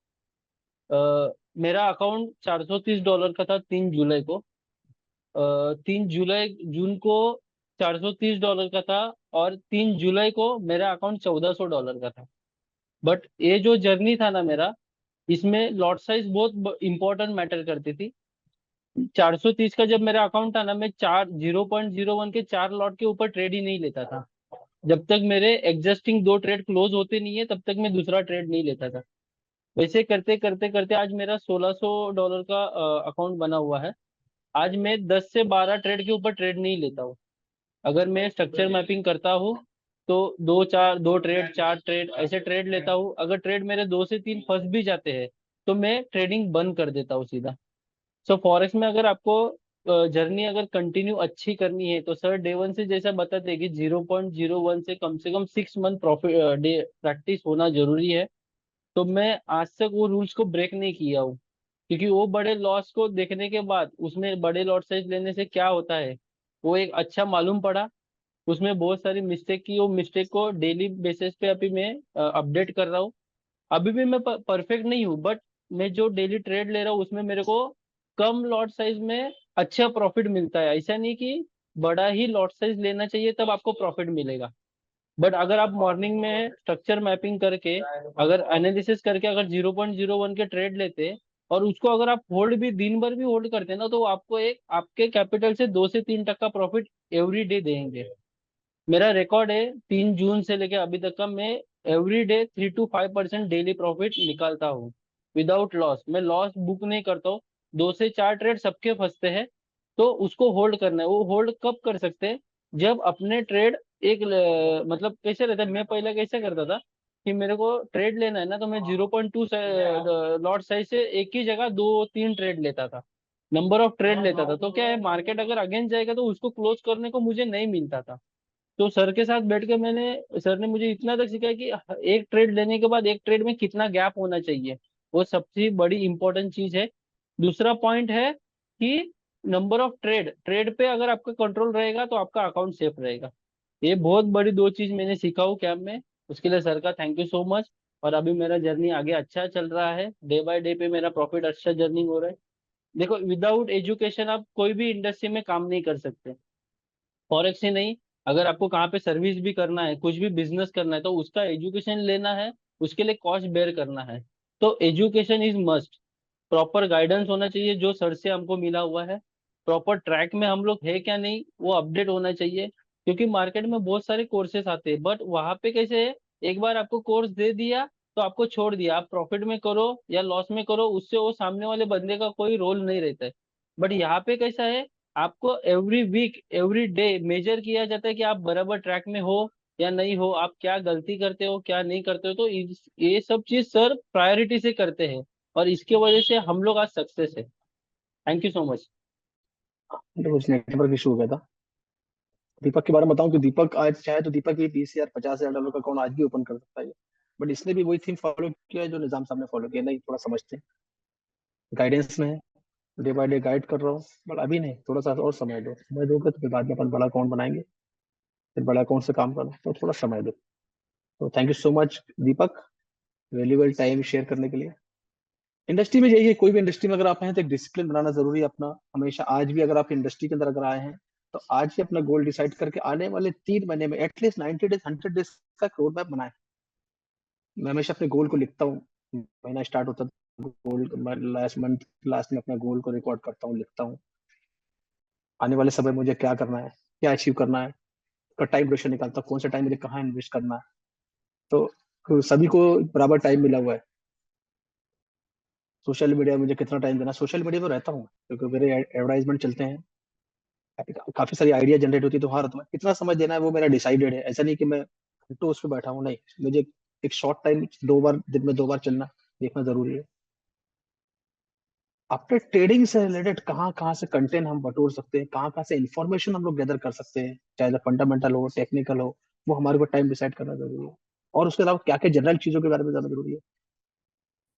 Speaker 3: मेरा अकाउंट $430 का था 3 जुलाई को। 3 जुलाई जून को $430 का था, और 3 जुलाई को मेरा अकाउंट $1,400 का था। बट ये जो जर्नी था ना मेरा, इसमें लॉट साइज बहुत इंपॉर्टेंट मैटर करती थी। 430 का जब मेरा अकाउंट था ना, मैं 0.01 के 4 लॉट के ऊपर ट्रेड ही नहीं लेता था। जब तक मेरे एग्जिस्टिंग 2 ट्रेड क्लोज होते नहीं है तब तक मैं दूसरा ट्रेड नहीं लेता था। वैसे करते करते करते आज मेरा $1,600 का अकाउंट बना हुआ है। आज मैं 10 से 12 ट्रेड के ऊपर ट्रेड नहीं लेता हूँ। अगर मैं स्ट्रक्चर मैपिंग करता हूँ तो 2 ट्रेड 4 ट्रेड ऐसे ट्रेड लेता हूँ। अगर ट्रेड मेरे 2 से 3 फंस भी जाते हैं तो मैं ट्रेडिंग बंद कर देता हूँ सीधा। सो फॉरेक्स में अगर आपको जर्नी अगर कंटिन्यू अच्छी करनी है तो सर डे वन से जैसा बताते हैं कि 0.01 से कम 6 मंथ प्रॉफिट डे प्रैक्टिस होना जरूरी है। तो मैं आज तक वो रूल्स को ब्रेक नहीं किया हूँ। क्योंकि वो बड़े लॉस को देखने के बाद उसमें बड़े लॉट साइज लेने से क्या होता है, वो एक अच्छा मालूम पड़ा। उसमें बहुत सारी मिस्टेक की, वो मिस्टेक को डेली बेसिस पे अभी मैं अपडेट कर रहा हूँ। अभी भी मैं परफेक्ट नहीं हूँ, बट मैं जो डेली ट्रेड ले रहा हूँ उसमें मेरे को कम लॉट साइज में अच्छा प्रॉफिट मिलता है। ऐसा नहीं कि बड़ा ही लॉट साइज लेना चाहिए तब आपको प्रॉफिट मिलेगा। बट अगर आप मॉर्निंग में स्ट्रक्चर मैपिंग करके, अगर एनालिसिस करके अगर 0.01 के ट्रेड लेते और उसको अगर आप होल्ड भी दिन भर भी होल्ड करते ना, तो आपको एक आपके कैपिटल से 2 से 3 टका प्रॉफिट एवरी डे देंगे। मेरा रिकॉर्ड है 3 जून से लेके अभी तक का, मैं every day 3 to 5% daily profit निकालता हूँ विदाउट लॉस। मैं लॉस बुक नहीं करता हूँ। 2 से 4 ट्रेड सबके फंसते हैं, तो उसको होल्ड करना है। वो होल्ड कब कर सकते हैं, जब अपने ट्रेड एक मतलब कैसे रहता है, मैं पहले कैसे करता था कि मेरे को ट्रेड लेना है ना, तो मैं 0.2 लॉट साइज से एक ही जगह 2-3 ट्रेड लेता था, नंबर ऑफ ट्रेड लेता था। तो क्या है, मार्केट अगर अगेंस्ट जाएगा तो उसको क्लोज करने को मुझे नहीं मिलता था। तो सर के साथ बैठ के सर ने मुझे इतना तक सिखाया कि एक ट्रेड लेने के बाद एक ट्रेड में कितना गैप होना चाहिए, वो सबसे बड़ी इंपॉर्टेंट चीज है। दूसरा पॉइंट है कि नंबर ऑफ ट्रेड ट्रेड पे अगर आपका कंट्रोल रहेगा तो आपका अकाउंट सेफ रहेगा। ये बहुत बड़ी 2 चीज मैंने सीखा हूँ कैंप में। उसके लिए सर का थैंक यू सो मच। और अभी मेरा जर्नी आगे अच्छा चल रहा है, डे बाय डे पे मेरा प्रॉफिट अच्छा जर्नी हो रहा है। देखो, विदाउट एजुकेशन आप कोई भी इंडस्ट्री में काम नहीं कर सकते। फॉरेक्स ही नहीं, अगर आपको कहाँ पे सर्विस भी करना है, कुछ भी बिजनेस करना है, तो उसका एजुकेशन लेना है, उसके लिए कॉस्ट बेयर करना है। तो education is must. Proper guidance होना चाहिए जो सर से हमको मिला हुआ है। प्रॉपर ट्रैक में हम लोग है क्या नहीं वो अपडेट होना चाहिए। क्योंकि मार्केट में बहुत सारे कोर्सेस आते हैं, बट वहां पे कैसे है, एक बार आपको कोर्स दे दिया तो आपको छोड़ दिया, आप प्रॉफिट में करो या लॉस में करो, उससे वो सामने वाले बंदे का कोई रोल नहीं रहता है। बट यहाँ पे कैसा है, आपको every week every day measure किया जाता है कि आप बराबर ट्रैक में हो या नहीं हो, आप क्या गलती करते हो क्या नहीं करते हो। तो ये सब चीज सर प्रायोरिटी से करते हैं, और इसके वजह से हम लोग आज सक्सेस है। Thank you so much.
Speaker 1: तो कुछ नेटवर्क इशू हो गया था। दीपक के बारे में बताऊं कि दीपक आज चाहे तो दीपक ये 20 या $50,000 का अकाउंट आज भी ओपन कर सकता है। बट इसने भी वही थीम फॉलो किया है जो निजाम साहब ने फॉलो किया, नहीं थोड़ा समझते हैं, गाइडेंस में है, डे बाय डे गाइड कर रहा हूँ। बट अभी नहीं, थोड़ा सा और समय दो, समय दोगे तो फिर बाद में अपन बड़ा अकाउंट बनाएंगे। फिर बड़ा अकाउंट से काम करना, तो थोड़ा समय दो। तो thank you so much Deepak, valuable time share करने के लिए। इंडस्ट्री में यही है, कोई भी इंडस्ट्री में अगर आप हैं तो एक डिसिप्लिन बनाना जरूरी है अपना हमेशा। आज भी अगर आप इंडस्ट्री के अंदर अगर आए हैं तो आज ही अपना गोल डिसाइड करके आने वाले 3 महीने में एटलीस्ट 90 डेज 100 डेज का रोड मैप बनाए। मैं हमेशा अपने गोल को लिखता हूँ, महीना स्टार्ट होता है गोल, लास्ट मंथ लास्ट में अपना गोल को रिकॉर्ड करता हूँ, लिखता हूँ आने वाले समय में मुझे क्या करना है, क्या अचीव करना है, का टाइम रेशो निकालता हूँ, कौन सा टाइम मुझे कहाँ इन्वेस्ट करना है। तो सभी को बराबर टाइम मिला हुआ है। सोशल मीडिया मुझे कितना टाइम देना, सोशल मीडिया तो रहता हूँ क्योंकि मेरे एडवर्टाइजमेंट चलते हैं, काफी सारी आइडिया जनरेट होती है, तो हर तुम्हें कितना समय देना है वो मेरा डिसाइडेड है। ऐसा नहीं कि मैं घंटों उस पर बैठा हूँ, नहीं, मुझे एक शॉर्ट टाइम 2 बार दिन में 2 बार चलना देखना जरूरी है। आफ्टर ट्रेडिंग से रिलेटेड कहाँ कहाँ से कंटेंट हम बटोर सकते हैं, कहाँ कहाँ से इंफॉर्मेशन हम लोग गैदर कर सकते हैं, चाहे फंडामेंटल हो टेक्निकल हो, वो हमारे को टाइम डिसाइड करना जरूरी है। और उसके अलावा क्या क्या जनरल चीजों के बारे में जाना जरूरी है।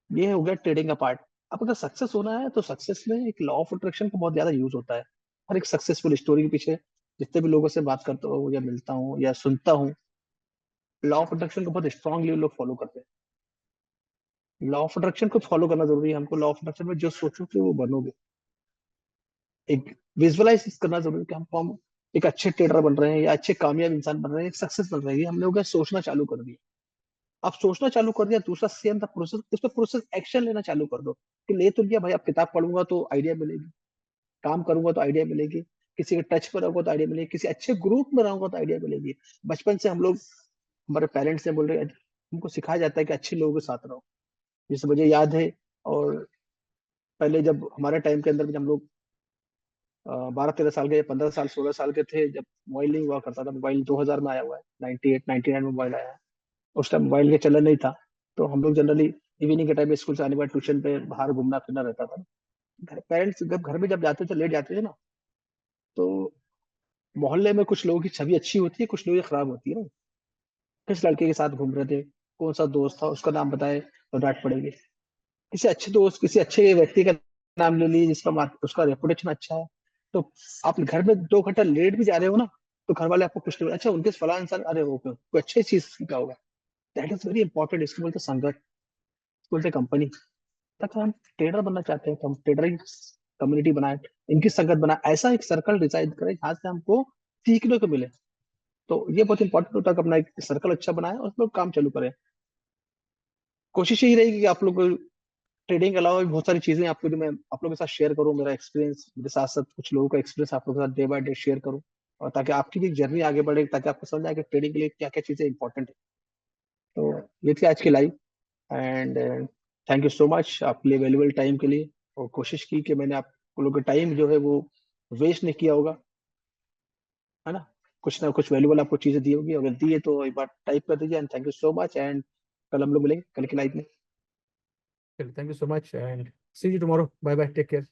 Speaker 1: ये हो गया ट्रेडिंग का पार्ट। अब अगर सक्सेस होना है तो सक्सेस में एक लॉ ऑफ अट्रैक्शन का बहुत ज्यादा यूज होता है। हर एक सक्सेसफुल स्टोरी के पीछे जितने भी लोगों से बात करता हूँ या मिलता हूँ या सुनता हूँ, लॉ ऑफ अट्रैक्शन को बहुत स्ट्रांगली लोग फॉलो करते हैं। लॉ ऑफ अट्रैक्शन को फॉलो करना जरूरी है हमको। लॉ ऑफ अट्रैक्शन में जो सोचोगे वो बनोगे। एक विजुअलाइज करना जरूरी है कि हम एक अच्छे ट्रेडर बन रहे हैं या अच्छे कामयाब इंसान बन रहे हैं, एक सक्सेस बन रहे हैं, हम लोग सोचना चालू कर दिया। आप सोचना चालू कर दिया, दूसरा सेम था प्रोसेस, उस पर प्रोसेस एक्शन लेना चालू कर दो कि ले तो लिया भाई, अब किताब पढ़ूंगा तो आइडिया मिलेगी, काम करूंगा तो आइडिया मिलेगी, किसी के टच पर रहूंगा तो आइडिया मिलेगी, किसी अच्छे ग्रुप में रहूंगा तो आइडिया मिलेगी। बचपन से हम लोग, हमारे पेरेंट्स ने बोल रहे हैं, हमको सिखाया जाता है कि अच्छे लोगों के साथ रहो। जैसे मुझे याद है, और पहले जब हमारे टाइम के अंदर जब हम लोग 12-13 साल के या 15 साल 16 साल के थे, जब मोबाइल नहीं हुआ करता था, मोबाइल 2000 में आया हुआ है, 98 99 में मोबाइल आया है। उस टाइम मोबाइल का चलन नहीं था, तो हम लोग जनरली इवनिंग के टाइम में स्कूल से आने के बाद ट्यूशन पे बाहर घूमना फिरना रहता था। घर पेरेंट्स जब घर में जब जाते थे, लेट जाते थे ना, तो मोहल्ले में कुछ लोगों की छवि अच्छी होती है, कुछ लोगों की खराब होती है ना। किस लड़के के साथ घूम रहे थे, कौन सा दोस्त था, उसका नाम बताए तो डांट पड़ेगी। किसी अच्छे दोस्त, किसी अच्छे व्यक्ति का नाम ले लीजिए जिसका उसका रेपुटेशन अच्छा है, तो आप घर में 2 घंटा लेट भी जा रहे हो ना, तो घर वाले आपको कुछ नहीं, अच्छा उनके फलां इंसान, अरे वो कोई अच्छी चीज का होगा। That is very important. इसको बोलते संगत, बोलते कंपनी। तक हम ट्रेडर बनना चाहते हैं तो हम ट्रेडर कम्युनिटी बनाए, इनकी संगत बनाए, ऐसा एक सर्कल डिसाइड करें जहाँ से हमको सीखने को मिले। तो ये बहुत इंपॉर्टेंट होता है कि अपना एक सर्कल अच्छा बनाए और उसमें काम चालू करें। कोशिश यही रहेगी कि आप लोग ट्रेडिंग के अलावा भी बहुत सारी चीजें आपको, जो मैं आप लोगों के साथ शेयर करूँ, मेरा एक्सपीरियंस, मेरे साथ साथ कुछ लोगों का एक्सपीरियंस आप लोगों के साथ डे बाय डे शेयर करूँ, और ताकि आपकी भी जर्नी आगे बढ़े, ताकि आपको समझ आए कि ट्रेडिंग के लिए क्या क्या चीजें इंपॉर्टेंट है। तो ये थी आज की live, and thank you so much आपके लिए वैल्यूबल टाइम के लिए। और कोशिश की कि मैंने आप लोगों का टाइम जो है वो वेस्ट नहीं किया होगा, है ना। कुछ ना कुछ वैल्यूबल आपको चीजें दी होगी, अगर दी है तो एक बार टाइप कर दीजिए। And thank you so much, and कल हम लोग मिलेंगे कल की लाइव में।
Speaker 4: Thank you so much and see you tomorrow. Bye bye. Take care.